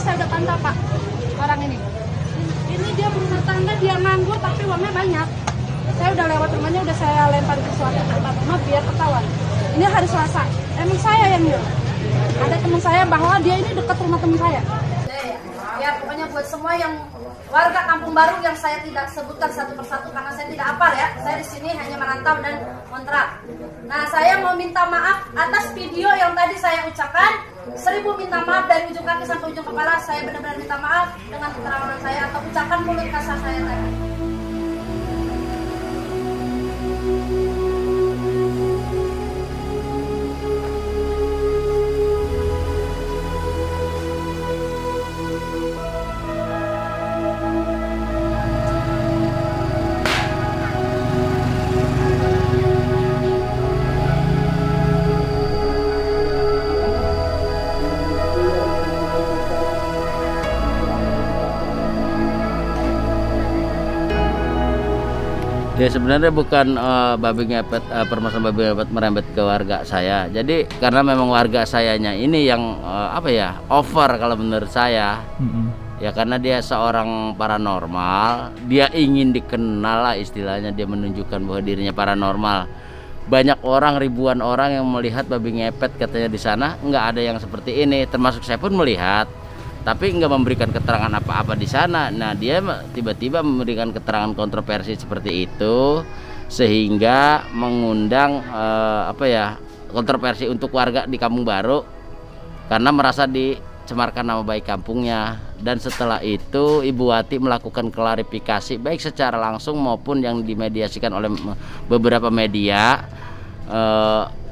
saya udah pantau Pak, orang ini. Ini dia berumah tangga, dia nganggur tapi uangnya banyak. Saya udah lewat rumahnya, udah saya lempar ke suatu tempat rumah biar ketahuan. Ini hari Selasa, emang saya yang nyuruh. Ada teman saya bahwa dia ini dekat rumah teman saya. Ya pokoknya buat semua yang warga Kampung Baru yang saya tidak sebutkan satu persatu karena saya tidak hafal ya. Saya di sini hanya merantau dan kontrak. Nah, saya mau minta maaf atas video yang tadi saya ucapkan. 1000 minta maaf dari ujung kaki sampai ujung kepala. Saya benar-benar minta maaf dengan keterangan saya atau ucapan mulut kasar saya tadi. Ya sebenarnya bukan babi ngepet, permasalahan babi ngepet merembet ke warga saya. Jadi karena memang warga sayanya ini yang apa ya, over kalau menurut saya. Ya karena dia seorang paranormal, dia ingin dikenal lah istilahnya, dia menunjukkan bahwa dirinya paranormal. Banyak orang, ribuan orang yang melihat babi ngepet katanya di sana, nggak ada yang seperti ini. Termasuk saya pun melihat, tapi nggak memberikan keterangan apa-apa di sana. Nah dia tiba-tiba memberikan keterangan kontroversi seperti itu, sehingga mengundang apa ya, kontroversi untuk warga di Kampung Baru karena merasa dicemarkan nama baik kampungnya. Dan setelah itu Ibu Wati melakukan klarifikasi baik secara langsung maupun yang dimediasikan oleh beberapa media.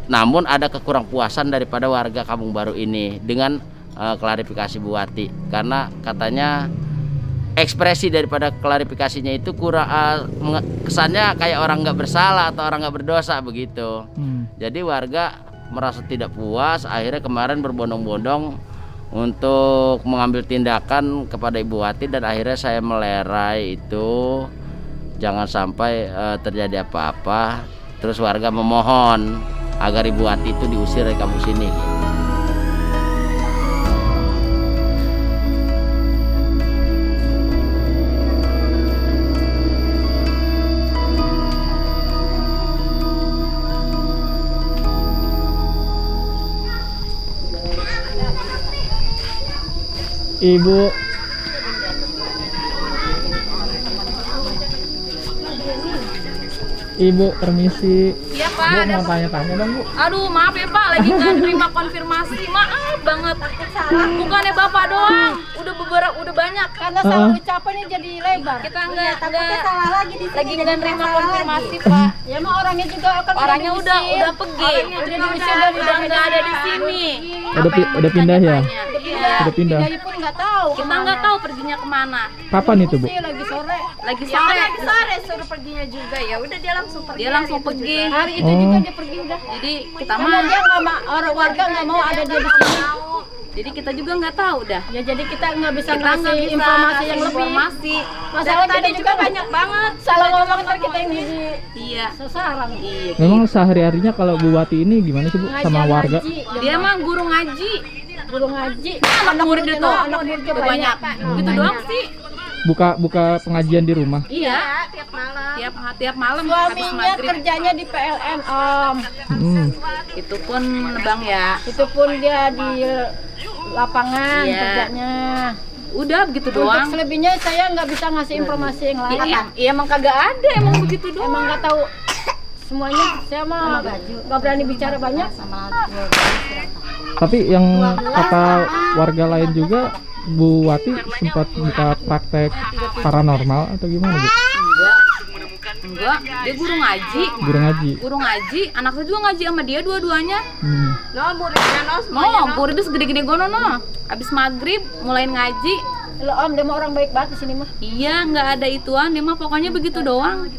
Namun ada kekurangpuasan daripada warga Kampung Baru ini dengan klarifikasi Bu Wati, karena katanya ekspresi daripada klarifikasinya itu kurang kesannya kayak orang nggak bersalah atau orang nggak berdosa begitu. Jadi warga merasa tidak puas, akhirnya kemarin berbondong-bondong untuk mengambil tindakan kepada Ibu Wati, dan akhirnya saya melerai itu jangan sampai terjadi apa-apa. Terus warga memohon agar Ibu Wati itu diusir dari kampus ini. Ibu, Ibu permisi. Iya Pak, Bu, ada mau tanya-tanya dong Bu. Aduh maaf ya Pak, lagi nggak terima konfirmasi. Maaf banget. Bukannya Bapak doang, udah banyak. Karena salah ucapannya jadi lebar. Kita nggak salah lagi di sini, lagi jadi nggak terima masalah konfirmasi lagi. Pak. Ya emang orangnya juga kan Orangnya udah pergi, udah nggak ada di sini. Udah pindah ya? Iya. Udah pindah. Dia pun nggak tahu. Kita nggak tahu perginya kemana. Kapan itu Bu? Lagi sore. Lagi Ya, sore. lagi sore suruh perginya juga. Ya udah dia langsung pergi. Dia langsung pergi. Hari itu juga dia pergi udah. Jadi kita Karena mah, dia nggak mau, orang warga nggak mau ada dia di sini. jadi kita juga nggak tahu dah. Ya jadi kita nggak bisa Kita nggak ngasih bisa informasi ngasih yang lebih. informasi. Masalah kita juga banyak banget. Salah ngomong ntar kita yang jadi Iya. sasaran. Iya. Memang sehari-harinya kalau Bu Wati ini gimana sih Bu sama warga? Dia mah guru ngaji. Guru ngaji. Anak murid itu, anak muridnya banyak. Gitu doang sih. Buka pengajian di rumah. Iya, Tiap malam. tiap malam habis Suaminya maghrib. kerjanya di PLN Om. Itu pun Bang ya. Itu pun dia di lapangan Iya. kerjanya. Udah begitu Untuk doang. selebihnya saya nggak bisa ngasih informasi yang lain. Iya emang kagak ada, emang begitu doang. Emang nggak tahu semuanya. Saya mah nggak berani bicara banyak. Tapi yang kata warga lain juga, Bu Wati sempat buka praktek paranormal atau gimana Bu? Enggak, dia guru ngaji. Guru ngaji. Guru ngaji, anak saya juga ngaji sama dia dua-duanya. Semuanya, Muridnya segede-gede gono no. Abis maghrib mulai ngaji. Lo Om, dia mah orang baik banget di sini mah. Iya, nggak ada ituan, dia mah pokoknya begitu doang.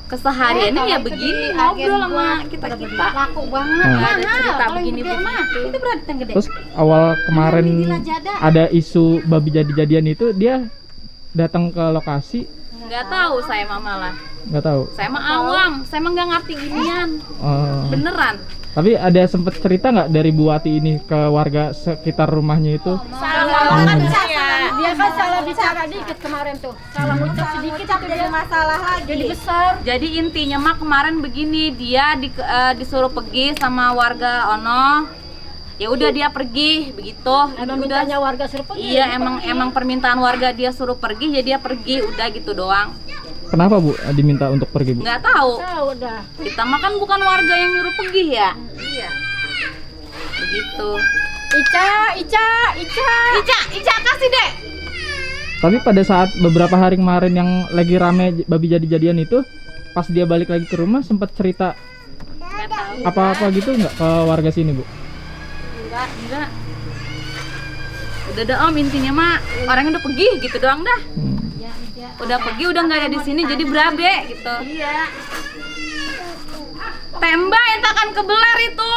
Kesehariannya ya begini, ngobrol sama kita-kita. Laku banget. Nggak ada cerita begini-begini. Itu berarti yang gede. Terus awal kemarin ada isu babi jadi-jadian itu, dia datang ke lokasi, Nggak tahu saya mah malah. nggak tahu. Saya mah awam, saya mah nggak ngerti ginian. Beneran. Tapi ada sempet cerita nggak dari Bu Wati ini ke warga sekitar rumahnya itu? Salah kan Dia kan salah bicara dikit kemarin tuh. Salah ucap sedikit itu dia masalah lagi. Jadi besar. Jadi intinya mah kemarin begini, dia disuruh pergi sama warga Ono. Ya udah dia pergi begitu. Emang mintanya warga suruh pergi. Iya, emang permintaan warga dia suruh pergi, jadi dia pergi udah gitu doang. Kenapa Bu diminta untuk pergi Bu? Nggak tahu. Tahu dah. Kita mah kan bukan warga yang nyuruh pergi ya. Iya. Begitu. Ica kasih deh. Tapi pada saat beberapa hari kemarin yang lagi rame babi jadi-jadian itu, pas dia balik lagi ke rumah sempat cerita Nggak tahu. apa-apa gitu nggak ke warga sini Bu? Enggak. Udah dah Om, intinya mah orangnya udah pergi gitu doang dah. Udah pergi, udah nggak ada di sini, jadi berabe gitu. Iya. Tembak entakan kebelar itu.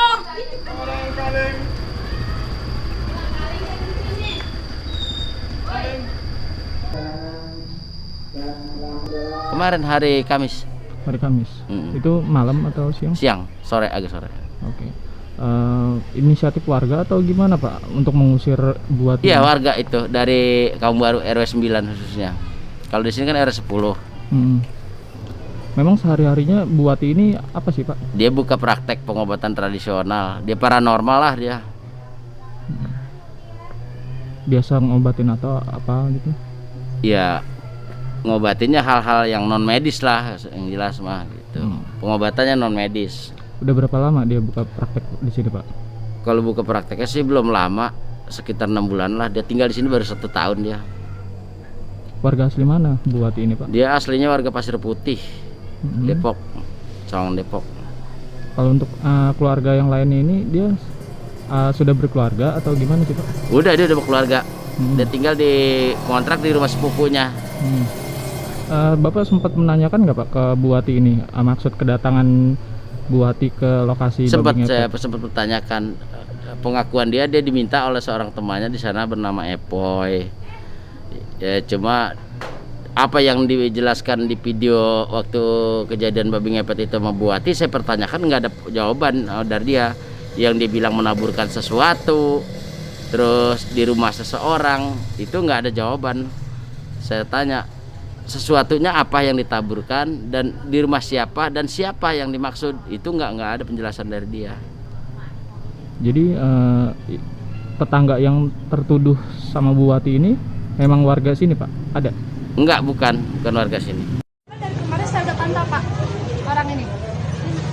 Kemarin hari Kamis. Hari Kamis. Itu malam atau siang? Siang, sore, agak sore. Oke. Inisiatif warga atau gimana Pak untuk mengusir buat? Iya, warga itu dari Kampung Baru RW 9 khususnya. Kalau di sini kan RW 10. Memang sehari-harinya Bu Wati ini apa sih Pak? Dia buka praktek pengobatan tradisional. Dia paranormal lah dia. Biasa ngobatin atau apa gitu? Ya, ngobatinnya hal-hal yang non medis lah, yang jelas mah gitu. Pengobatannya non medis. Udah berapa lama dia buka praktek di sini Pak? Kalau buka prakteknya sih belum lama, sekitar 6 bulan lah. Dia tinggal di sini baru 1 tahun dia. Warga asli mana Bu Wati ini Pak? Dia aslinya warga Pasir Putih, Depok, Cawang Depok. Kalau untuk keluarga yang lain ini dia sudah berkeluarga atau gimana sih Pak? Udah, dia udah berkeluarga. Dia tinggal di kontrak di rumah sepupunya. Bapak sempat menanyakan nggak Pak ke Bu Wati ini maksud kedatangan Bu Wati ke lokasi Sempat babi saya ngepet? sempat bertanyakan pengakuan dia diminta oleh seorang temannya di sana bernama Epoy. Ya, cuma apa yang dijelaskan di video waktu kejadian babi ngepet itu sama Bu Wati, saya pertanyakan nggak ada jawaban dari dia. Yang dia bilang menaburkan sesuatu, terus di rumah seseorang, itu nggak ada jawaban. Saya tanya sesuatunya apa yang ditaburkan dan di rumah siapa dan siapa yang dimaksud, itu nggak ada penjelasan dari dia. Jadi tetangga yang tertuduh sama Bu Wati ini memang warga sini Pak? Ada? Enggak, bukan warga sini. Dari kemarin saya udah pantau Pak, orang ini.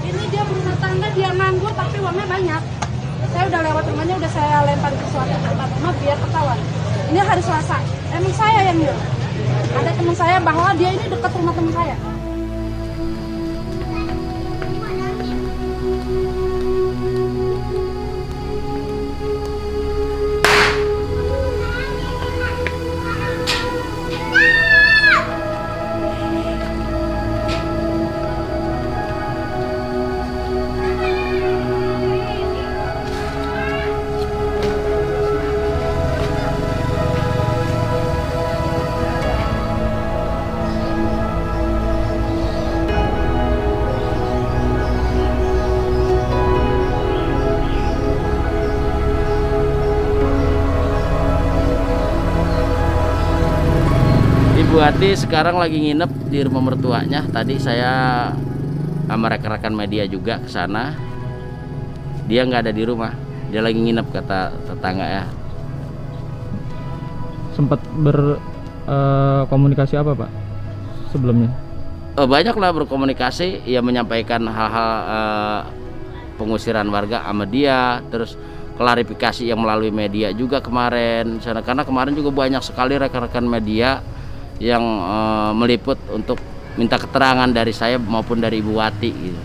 Ini dia berumah tangga, dia nganggur tapi uangnya banyak. Saya udah lewat rumahnya, udah saya lempar ke suatu tempat rumah biar ketahuan. Ini hari Selasa, emang saya yang nyuruh. Ada teman saya bahwa dia ini dekat rumah teman saya. Bu Wati sekarang lagi nginep di rumah mertuanya. Tadi saya sama rekan-rekan media juga ke sana. Dia nggak ada di rumah. Dia lagi nginep kata tetangga ya. Sempat berkomunikasi apa Pak sebelumnya? Banyak lah berkomunikasi, ya menyampaikan hal-hal pengusiran warga sama dia, terus klarifikasi yang melalui media juga kemarin. Karena kemarin juga banyak sekali rekan-rekan media yang meliput untuk minta keterangan dari saya maupun dari Ibu Wati gitu.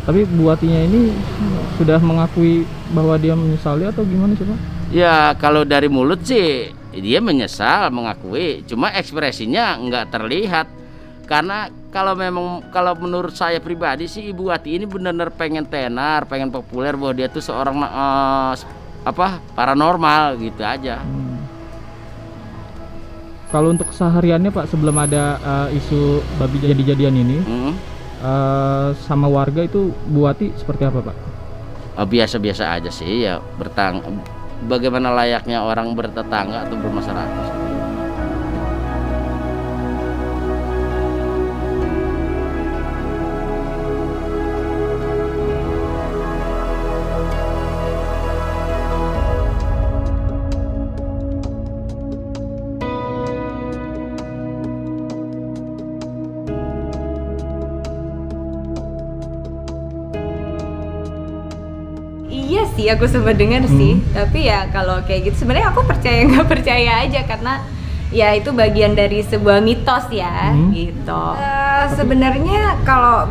Tapi Bu Watinya ini sudah mengakui bahwa dia menyesali atau gimana sih Pak? Ya kalau dari mulut sih dia menyesal, mengakui, cuma ekspresinya nggak terlihat. Karena kalau menurut saya pribadi sih Ibu Wati ini benar-benar pengen tenar, pengen populer bahwa dia tuh seorang paranormal gitu aja. Kalau untuk kesehariannya Pak sebelum ada isu babi jadi-jadian ini sama warga itu Bu Wati seperti apa Pak? Biasa-biasa aja sih ya, bagaimana layaknya orang bertetangga atau bermasyarakat. Iya sih, aku sempat dengar sih. Tapi ya kalau kayak gitu sebenarnya aku percaya nggak percaya aja, karena ya itu bagian dari sebuah mitos ya, gitu. Sebenarnya kalau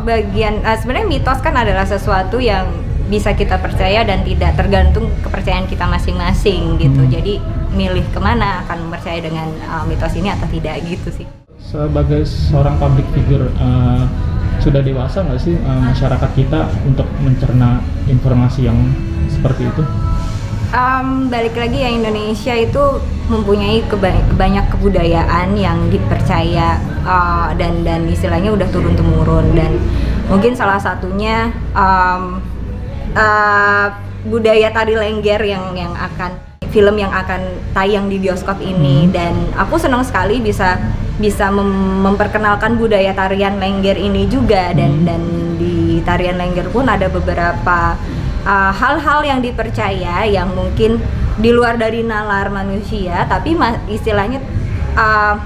sebenarnya mitos kan adalah sesuatu yang bisa kita percaya dan tidak, tergantung kepercayaan kita masing-masing gitu. Jadi milih kemana, akan percaya dengan mitos ini atau tidak gitu sih. Sebagai seorang public figure, sudah dewasa nggak sih masyarakat kita untuk mencerna informasi yang seperti itu? Balik lagi ya, Indonesia itu mempunyai banyak kebudayaan yang dipercaya dan istilahnya udah turun-temurun, dan mungkin salah satunya budaya tari Lengger yang film yang akan tayang di bioskop ini. Dan aku senang sekali bisa memperkenalkan budaya tarian Lengger ini juga, dan di tarian Lengger pun ada beberapa hal-hal yang dipercaya yang mungkin di luar dari nalar manusia, tapi istilahnya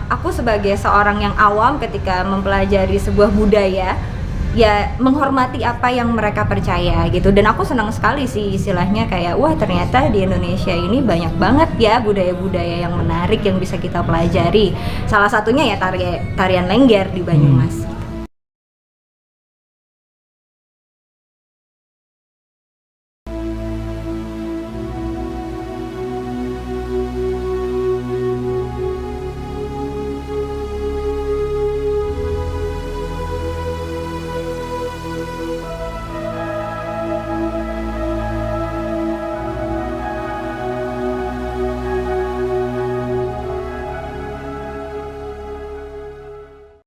aku sebagai seorang yang awam ketika mempelajari sebuah budaya ya menghormati apa yang mereka percaya gitu. Dan aku senang sekali sih istilahnya kayak wah ternyata di Indonesia ini banyak banget ya budaya-budaya yang menarik yang bisa kita pelajari. Salah satunya ya tarian Lengger di Banyumas.